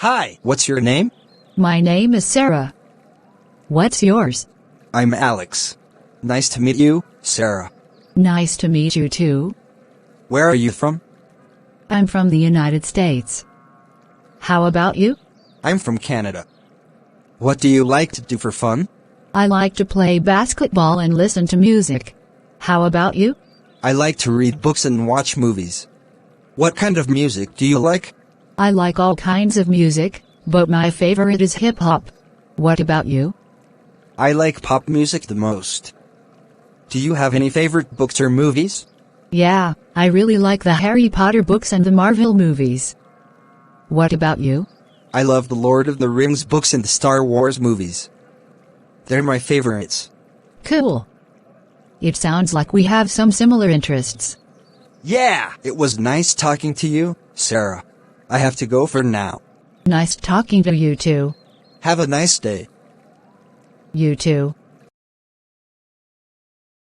Hi, what's your name? My name is Sarah. What's yours? I'm Alex. Nice to meet you, Sarah. Nice to meet you too. Where are you from? I'm from the United States. How about you? I'm from Canada. What do you like to do for fun? I like to play basketball and listen to music. How about you? I like to read books and watch movies. What kind of music do you like? I like all kinds of music, but my favorite is hip-hop. What about you? I like pop music the most. Do you have any favorite books or movies? Yeah, I really like the Harry Potter books and the Marvel movies. What about you? I love the Lord of the Rings books and the Star Wars movies. They're my favorites. Cool. It sounds like we have some similar interests. Yeah, it was nice talking to you, Sarah. I have to go for now. Nice talking to you too. Have a nice day. You too.